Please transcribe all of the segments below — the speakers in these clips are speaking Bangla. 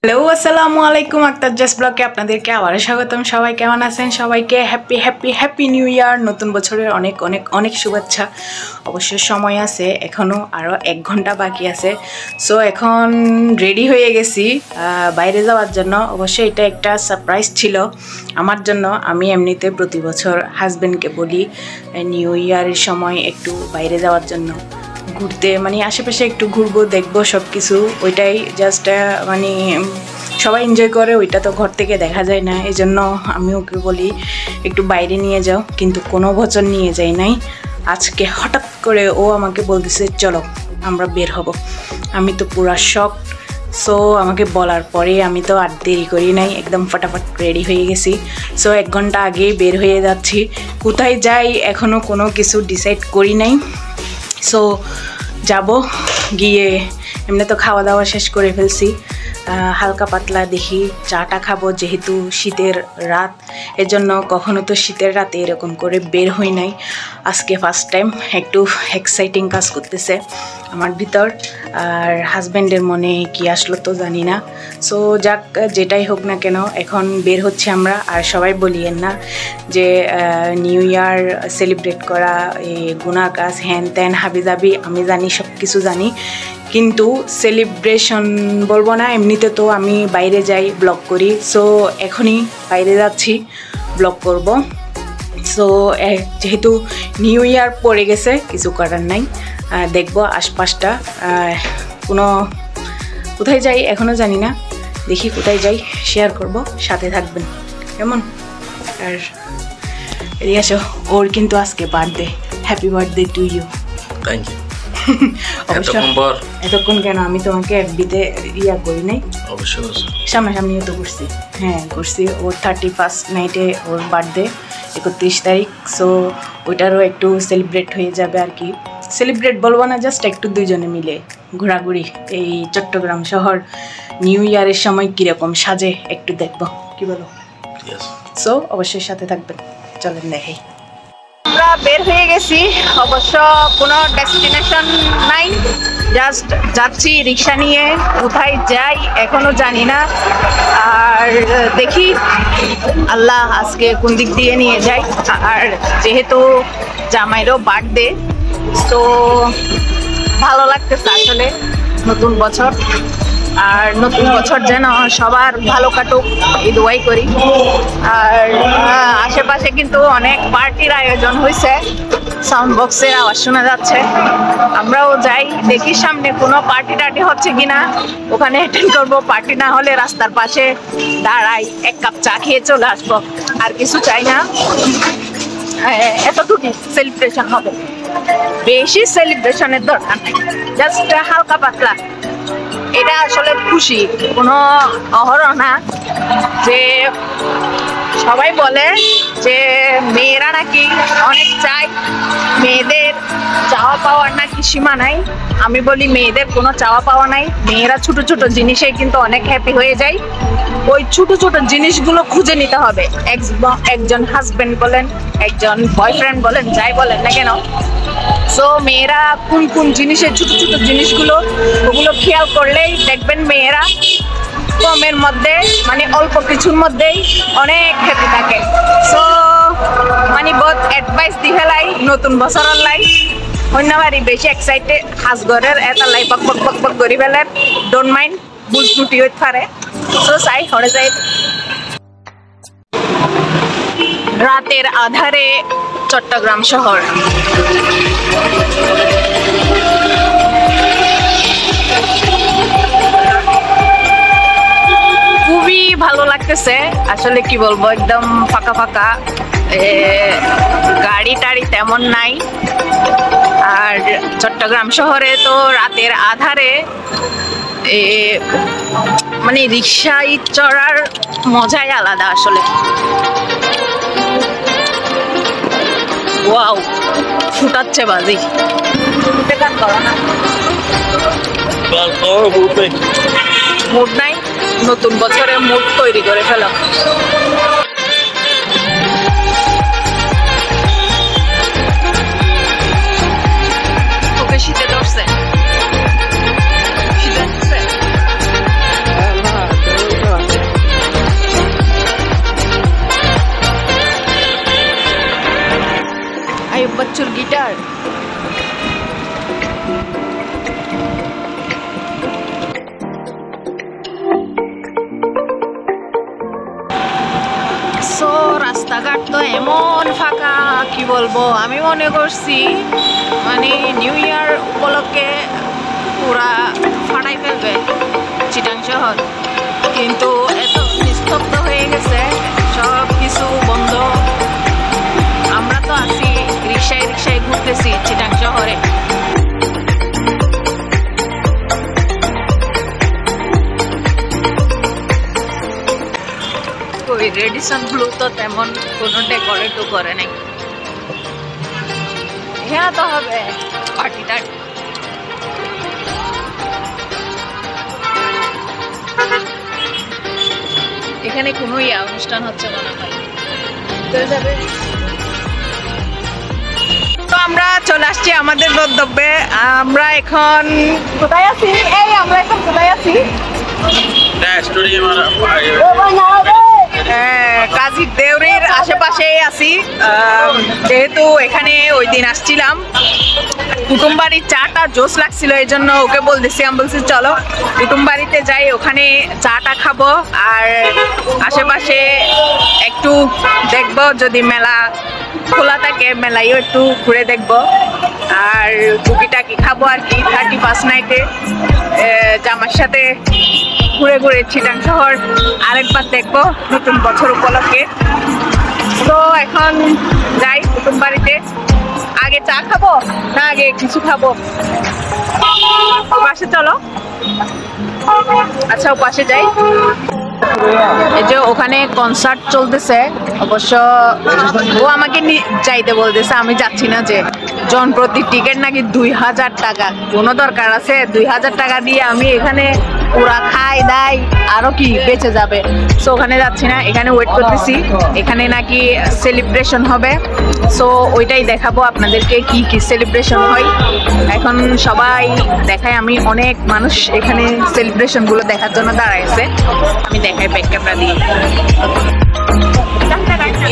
হ্যালো আসসালামু আলাইকুম আক্তার জাস ব্লগে আপনাদেরকে আবারও স্বাগতম। সবাই কেমন আছেন? সবাইকে happy happy happy new year, নতুন বছরের অনেক অনেক অনেক শুভেচ্ছা। অবশ্য সময় আছে, এখনও আরও 1 ঘন্টা বাকি আছে। সো এখন রেডি হয়ে গেছি বাইরে যাওয়ার জন্য। অবশ্যই এটা একটা সারপ্রাইজ ছিল আমার জন্য। আমি এমনিতে প্রতি বছর হাজব্যান্ডকে বলি নিউ ইয়ারের সময় একটু বাইরে যাওয়ার জন্য, ঘুরতে, মানে আশেপাশে একটু ঘুরবো, দেখবো সব কিছু। ওইটাই জাস্ট মানে সবাই এনজয় করে, ওইটা তো ঘর থেকে দেখা যায় না। এই জন্য আমি ওকে বলি একটু বাইরে নিয়ে যাও, কিন্তু কোনো বছর নিয়ে যাই নাই। আজকে হঠাৎ করে ও আমাকে বলতেছে চলো আমরা বের হব। আমি তো পুরা শক। সো আমাকে বলার পরে আমি তো আর দেরি করি নাই, একদম ফটাফট রেডি হয়ে গেছি। সো 1 ঘন্টা আগেই বের হয়ে যাচ্ছি। কোথায় যাই এখনও কোনো কিছু ডিসাইড করি নাই। সো যাব, গিয়ে এমনি তো খাওয়া দাওয়া শেষ করে ফেলছি, হালকা পাতলা দেখি চাটা খাবো, যেহেতু শীতের রাত। এজন্য কখনো তো শীতের রাতে এরকম করে বের হই নাই, আজকে ফার্স্ট টাইম। একটু এক্সাইটিং কাজ করতেছে আমার ভিতর, আর হাজব্যান্ডের মনে কি আসলো তো জানি না। সো যাক, যেটাই হোক না কেন এখন বের হচ্ছে আমরা। আর সবাই বলিয়েন না যে নিউ ইয়ার সেলিব্রেট করা এই গুনাহ কাজ, হ্যান ত্যান হাবিজাবি, আমি জানি, সব কিছু জানি, কিন্তু সেলিব্রেশন বলবো না। এমনিতে তো আমি বাইরে যাই, ব্লগ করি। সো এখনই বাইরে যাচ্ছি, ব্লগ করব। সো যেহেতু নিউ ইয়ার পড়ে গেছে, কিছু করার নাই, দেখবো আশপাশটা কোথায় যাই এখনও জানি না। দেখি কোথায় যাই, শেয়ার করব, সাথে থাকবেন কেমন। আর এদিকে আসো, ওর কিন্তু আজকে birthday. Happy birthday to you. Thank you. এতক্ষণ কেন, আমি তোমাকে এফবিতে ইয়া করি নাই? অবশ্যই সামনাসামনিও তো করছি। হ্যাঁ করছি। ওর 31st নাইটে ওর বার্থডে, 31 তারিখ। সো ওইটারও একটু সেলিব্রেট হয়ে যাবে আর কি। সেলিব্রেট বলবো না, জাস্ট একটু দুইজনে মিলে ঘোরাঘুরি। এই চট্টগ্রাম শহর নিউ ইয়ারের সময় কীরকম সাজে একটু দেখবো, কি বলো? সো অবশ্যই সাথে থাকবেন, চলেন দেখাই। আমরা বের হয়ে গেছি, অবশ্য কোনো ডেস্টিনেশন নাই, জাস্ট যাচ্ছি রিক্সা নিয়ে। কোথায় যাই এখনো জানি না, আর দেখি আল্লাহ আজকে কোন দিক দিয়ে নিয়ে যায়। আর যেহেতু জামাইরও বার্থডে, তো ভালো লাগতেছে আসলে। নতুন বছর, আর নতুন বছর যেন সবার ভালো কাটুক এই দোয়াই করি। আর আশেপাশে কিন্তু অনেক পার্টির আয়োজন হয়েছে, সাউন্ড বক্সের আওয়াজ শোনা যাচ্ছে। আমরাও যাই, দেখি সামনে কোনো পার্টি টার্টি হচ্ছে কিনা, ওখানে অ্যাটেন্ড করবো। পার্টি না হলে রাস্তার পাশে দাঁড়াই, 1 কাপ চা খেয়ে চলে আসবো, আর কিছু চাই না। এতটুকু সেলিব্রেশন হবে, বেশি সেলিব্রেশনের দরকার নেই, জাস্ট হালকা পাতলা। এটা আসলে খুশি, কোনো অহরহ না। যে সবাই বলে যে মেয়েরা নাকি অনেক চায়, মেয়েদের চাওয়া পাওয়ার নাকি সীমা নাই। আমি বলি মেয়েদের কোনো চাওয়া পাওয়া নাই, মেয়েরা ছোট ছোট জিনিসে কিন্তু অনেক হ্যাপি হয়ে যায়। ওই ছোট ছোট জিনিসগুলো খুঁজে নিতে হবে। একজন হাজব্যান্ড বলেন, একজন বয়ফ্রেন্ড বলেন, যাই বলেন না কেন। সো মেয়েরা কোন কোন জিনিসের ছোট ছোট জিনিসগুলো, ওগুলো খেয়াল করলেই দেখবেন মেয়েরা কমের মধ্যে, মানে অল্প কিছুর মধ্যেই অনেক হ্যাপি থাকে। সো মানে বহুত অ্যাডভাইস দি ফেলাই নতুন বছরের লাই। অন্যবারই বেশি এক্সাইটেড হাজগরের এটা লাই বক বক বক বক করি ফেলেন, ডোন্ট মাইন্ড, ভুল ত্রুটি হইতে পারে। সো চাই হরে যাই। রাতের আধারে চট্টগ্রাম শহর, খুবই ভালো লাগতেছে আসলে। কি বলবো, একদম ফাঁকা ফাঁকা, গাড়ি টাড়ি তেমন নাই। আর চট্টগ্রাম শহরে তো রাতের আধারে মানে রিক্সায় চড়ার মজাই আলাদা আসলে। ওয়াও, ফুটাচ্ছে বাজি। মুড নাই, নতুন বছরে মুড তৈরি করে ফেলাম। ওকে শীতে ধরছে, শীতে ধরছে। রাস্তাঘাট তো এমন ফাঁকা, কি বলবো। আমি মনে করছি মানে নিউ ইয়ার উপলক্ষে পুরা ফাটাই ফেলবে চিটাং শহর, কিন্তু এত নিস্তব্ধ হয়ে গেছে, সব কিছু বন্ধ। আমরা তো আছি রিক্সায় রিক্সায় ঘুরতেছি চিটাং শহরে। ওই রেডিসন ব্লু তো তেমন কোনো ডেকোরেটও করে নাই। হ্যাঁ তো হবে পার্টি টার্টি। এখানে কোনো অনুষ্ঠান হচ্ছে মনে হয়। তো আমরা চলে আসছি আমাদের গন্তব্যে। আমরা এখন কোথায় আছি? আমরা এখন কোথায় আছি? কাজী দেউরির আশেপাশে আছি। যেহেতু এখানে ওই দিন আসছিলাম, কুটুম বাড়ির চাটা জোস লাগছিল, এই জন্য ওকে বলতেছি, আমি বলছি চলো কুটুম বাড়িতে যাই, ওখানে চাটা খাবো আর আশেপাশে একটু দেখবো, যদি মেলা খোলা থাকে মেলায়ও একটু ঘুরে দেখবো আর টুকিটাকি খাবো আর কি। 31st নাইটে জামার সাথে ঘুরে ঘুরে চিটাং শহর আরেকবার দেখবো নতুন বছর উপলক্ষে। তো এখন যাই কুটুম বাড়িতে। আগে চা খাবো না আগে কিছু খাবো? পাশে চলো। আচ্ছা পাশে যাই। এই যে ওখানে কনসার্ট চলতেছে, অবশ্য ও আমাকে যাইতে বলতেছে, আমি যাচ্ছি না। যে জন প্রতি টিকিট নাকি 2000 টাকা। কোনো দরকার আছে 2000 টাকা দিয়ে আমি এখানে পুরা খাই দাই আরো কি বেঁচে যাবে। সো ওখানে যাচ্ছি না, এখানে ওয়েট করতেছি। এখানে নাকি সেলিব্রেশন হবে, সো ওইটাই দেখাবো আপনাদেরকে কি কি সেলিব্রেশন হয়। এখন সবাই দেখায়, আমি অনেক মানুষ এখানে সেলিব্রেশন গুলো দেখার জন্য দাঁড়াইছে। আমি দেখাই ব্যাক ক্যামেরা দিয়ে।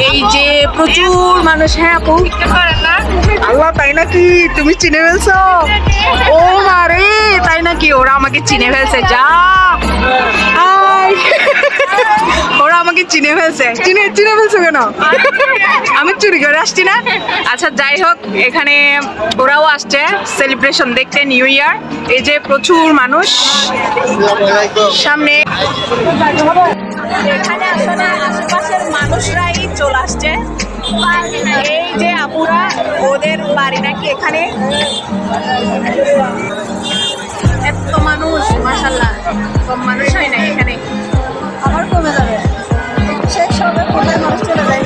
এই যে প্রচুর মানুষ। হ্যাঁ আপু, আল্লাহ তাই নাকি? তুমি চিনে ফেলছো? ও মারে তাই নাকি? ওরা আমাকে চিনে ফেলছে। যা ওরা আমাকে চিনে ফেলছে। চিনে ফেলছে কেন? আমি চুরি করে আসছি না। আচ্ছা যাই হোক, এখানে ওরাও আসছে সেলিব্রেশন দেখতে নিউ ইয়ার। এই যে প্রচুর মানুষ সামনে। এখানে আসলে আশেপাশের মানুষরাই চলে আসছে। এই যে আপুরা, ওদের বাড়ি নাকি এখানে। এত মানুষ, মাশাআল্লাহ, কম মানুষ হয় না এখানে। আবার কমে যাবে, শেষ হবে, কোথায় মানুষ চলে যায়।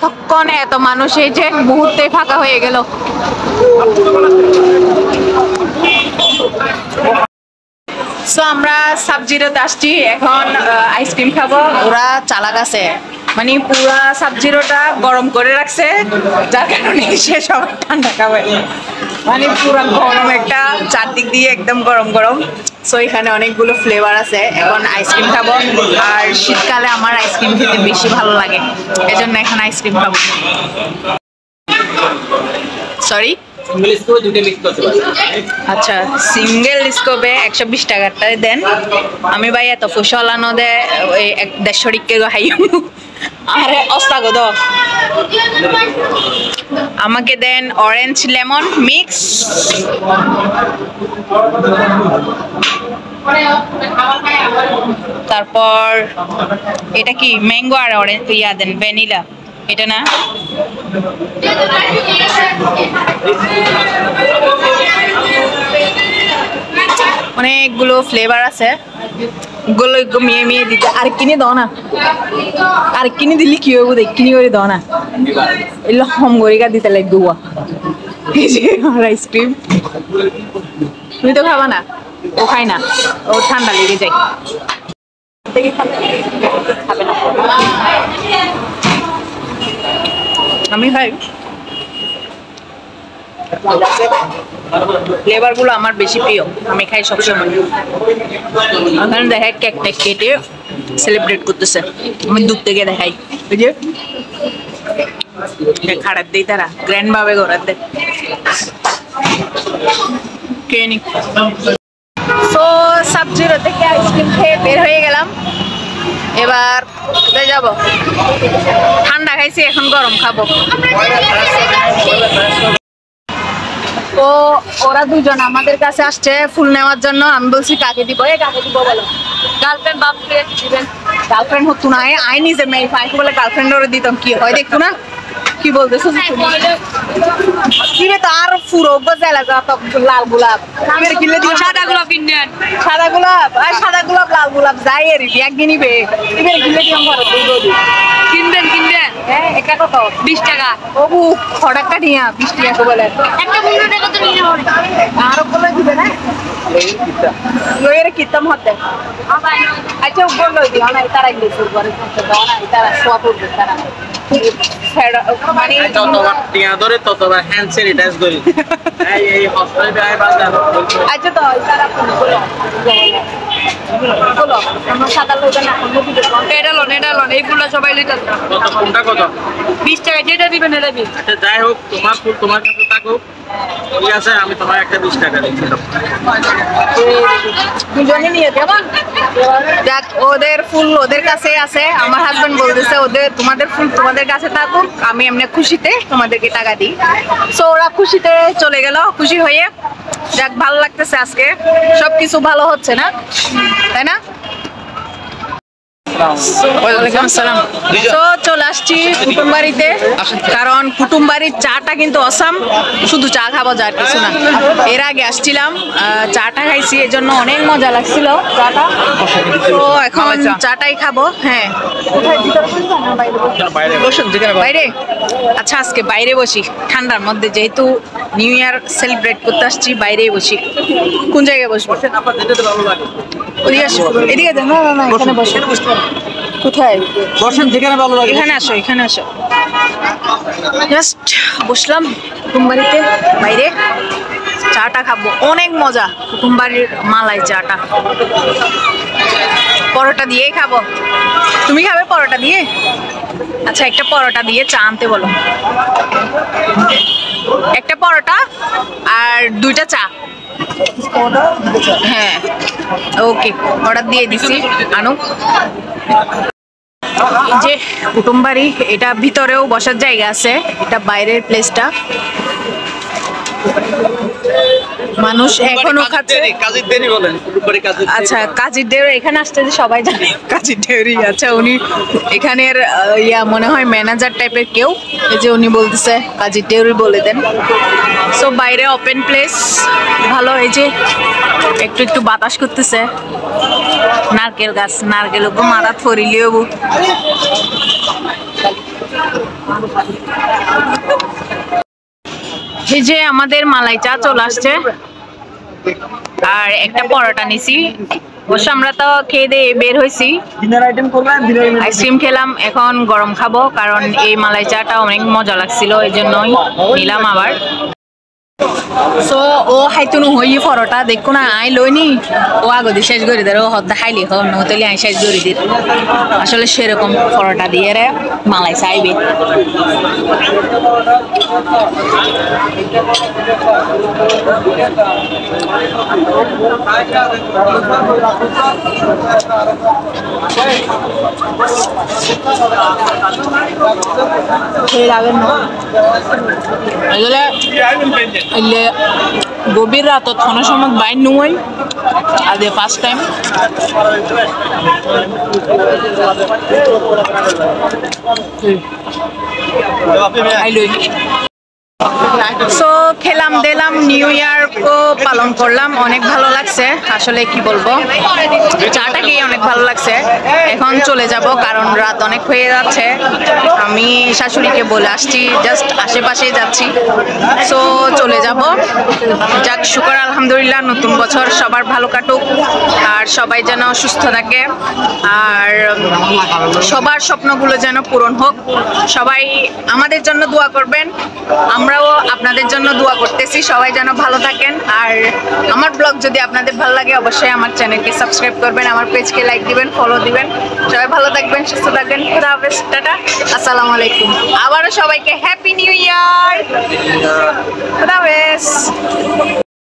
এতক্ষণ এত মানুষ এই যে মুহূর্তে ফাঁকা হয়ে গেল। সো আমরা সাবজিরোতে আসছি, এখন আইসক্রিম খাবো। ওরা চালাক আছে, মানে পুরা সাবজিরোটা গরম করে রাখছে, যার কারণে সে সবাই ঠান্ডা খাবে। মানে পুরা গরম, একটা চারদিক দিয়ে একদম গরম গরম। সো এখানে অনেকগুলো ফ্লেভার আছে, এখন আইসক্রিম খাবো। আর শীতকালে আমার আইসক্রিম খেতে বেশি ভালো লাগে, এজন্য এখন আইসক্রিম খাবো। সরি, আচ্ছা, সিঙ্গেল স্কোপে 120 টাকাটাই দেন। আমি ভাই এত ফুসলানো দে 150 টিকে হাই। আরে অস্তাগো দ, আমাকে দেন অরেঞ্জ লেমন মিক্স। তারপর এটা কি ম্যাঙ্গো আর অরেঞ্জ ইয়া দেন ভ্যানিলা, এটা না? অনেকগুলো ফ্লেভার আছে, গুলো মিয়ে মিয়ে দিতে। আর কিনে দাও না, আর কিনে দিলি কি হইব দেখ, কিনে করে দাও না, এগুলো হম গরিকা দিতে লাগবে। এই যে আমার আইসক্রিম, তুমি তো খাবা না? ও খাই না, ও ঠান্ডা লেগে যায়। আমি খাই, ফ্লেভার গুলো আমার বেশি প্রিয়, আমি খাই সবসময়। ওখানে দেখায় কেকটা কেটে সেলিব্রেট করতেছে, আমি দূর থেকে দেখাই। ওই যে খারাপ দেই, তারা গ্র্যান্ড ভাবে ঘোরার দেয়। তো সাবজিরো থেকে আইসক্রিম খেয়ে বের হয়ে গেলাম। এবার কোথায় যাব? ঠান্ডা খাইছি, এখন গরম খাবো। তো ওরা দুজন আমাদের কাছে আসছে ফুল নেওয়ার জন্য। আমি বলছি কাকে দিব? কাকে দিব বলো? গার্লফ্রেন্ড বাপরে দিবেন? গার্লফ্রেন্ড হতো না, আই নিজে মেয়ে ফাইকে বলে গার্লফ্রেন্ড ওরে দিতাম, কি হয় দেখতো না? কি বলতেছো দিবে তো? আর ফুরো গজালা যা তো লাল গোলাপ আমের কিনলে দিও, সাদা গোলাপ কিনেন। সাদা গোলাপ আর সাদা গোলাপ লাল গোলাপ যাই এর একদিন নিবে, এবারে কিনলে দিও ঘরে দুই কিনবেন। হ্যাঁ, একটা কত? 20 টাকা। ওবু খড়াটা নিয়া 20 টাকা বলে একটা 15 টাকা তো নিয়ে হবে। আর বলে দিবে না লয়ের কিতাম হতে। আচ্ছা বললো দিও না, তারা গেছে ঘরে করতে দাও না, তারা সোয়া করবে। তারা মানে যতবার টিয়া ধরে ততবার হ্যান্ড স্যানিটাইজ করি। এই হসপিটালে আই বাজার। আচ্ছা তো তারা বলো আমরা সাদা লইবেন না, এটা লোন এইগুলো সবাই লইতাছে। কত কোনটা কত? 20 টাকা যেটা দিবেন এটা দিন। আচ্ছা যাই হোক, তোমার ফুল তোমার কাছে থাকুক, ঠিক আছে? আমি তোমার একটা 20 টাকা দিচ্ছি। দুজনে নিয়ে দেব। দেখ, ওদের ফুল ওদের কাছে আছে। আমার হাজবেন্ড বলতেছে ওদের তোমাদের ফুল তোমাদের কাছে থাকুক, আমি এমনি খুশিতে তোমাদেরকে টাকা দিই। সো ওরা খুশিতে চলে গেল, খুশি হয়ে। যাক, ভালো লাগতেছে, আজকে সবকিছু ভালো হচ্ছে না, তাই না? তো চলে আসছি কুটুমবাড়িতে, কারণ কুটুমবাড়ির চাটা কিন্তু অসাম। শুধু চা খাবো, যার কিছু না। এর আগে আসছিলাম, চাটা খাইছি, এর জন্য অনেক মজা লাগছিল চাটা। তো এখন চাটাই খাবো। হ্যাঁ, বাইরে? আচ্ছা, আজকে বাইরে বসি ঠান্ডার মধ্যে, যেহেতু নিউ ইয়ার সেলিব্রেট করতে আসছি, বাইরেই বসি। কোন জায়গায় বসবো? এদিকে না না, এখানে বসে। কোথায় বসেন? যেখানে ভালো লাগে। এখানে আসো, এখানে আসো। জাস্ট বসলাম কুটুমবাড়িতে বাইরে, চাটা খাবো। অনেক মজা কুটুমবাড়ির মালাই চাটা। পরোটা দিয়েই খাবো। তুমি খাবে পরোটা দিয়ে? আচ্ছা, একটা পরোটা দিয়ে চা আনতে বলো। একটা পরোটা আর 2টা চা। হ্যাঁ, ওকে, অর্ডার দিয়ে দিছি, আনো। যে কুটুমবাড়ি, এটা ভিতরেও বসার জায়গা আছে, এটা বাইরের প্লেসটা। মানুষ এখনো খাচ্ছে। আচ্ছা, কাজীর দেউর এখানে আসতে যে সবাই জানে কাজীর দেউরি। আচ্ছা, উনি এখানের মনে হয় ম্যানেজার টাইপের কেউ। এই যে উনি বলতেছে কাজীর দেউরি বলে দেন। সো বাইরে ওপেন প্লেস, ভালো। এই যে একটু একটু বাতাস করতেছে। নারকেল গাছ, নারকেল মারাত ফরিলিও এই যে আমাদের মালাই চা চলে আসছে আর একটা পরোটা নিছি। অবশ্য আমরা তো খেয়ে দিয়ে বের হয়েছি, আইসক্রিম খেলাম, এখন গরম খাবো কারণ এই মালাই চাটা অনেক মজা লাগছিল, এই জন্যই নিলাম আবার। সো ও হাইতুনু হই পরোটা দেখো না আই লইনি, ও আগদি শেষ করে দে, ও হদ্দা খাইলি হম নহতলি আই শেষ করে দিই। আসলে সেরকম পরোটা দিয়ে রে মালাই চাইবে। গভীর রাত কোনো সময় বাইর নই আজ ফার্স্ট টাইম। সো খেলাম দিলাম, নিউ ইয়ার পালন করলাম, অনেক ভালো লাগছে। আসলে কি বলবো, চাটা খেয়ে অনেক ভালো লাগছে। এখন চলে যাব কারণ রাত অনেক হয়ে যাচ্ছে। আমি শাশুড়িকে বলে আসছি, জাস্ট আশেপাশে যাচ্ছি, সো চলে যাব। যাক শুকর আলহামদুলিল্লাহ, নতুন বছর সবার ভালো কাটুক আর সবাই যেন সুস্থ থাকে আর সবার স্বপ্নগুলো যেন পূরণ হোক। সবাই আমাদের জন্য দোয়া করবেন, আমরাও আপনাদের জন্য দোয়া করতেছি, সবাই যেন ভালো থাকেন। আর আমার ব্লগ যদি আপনাদের ভালো লাগে অবশ্যই আমার চ্যানেলকে সাবস্ক্রাইব করবেন, আমার পেজকে লাইক দিবেন, ফলো দিবেন। সবাই ভালো থাকবেন, সুস্থ থাকবেন। খুদা হাফেজ, টাটা, আসসালামু আলাইকুম। আবারও সবাইকে হ্যাপি নিউ ইয়ার, খুদা হাফেজ।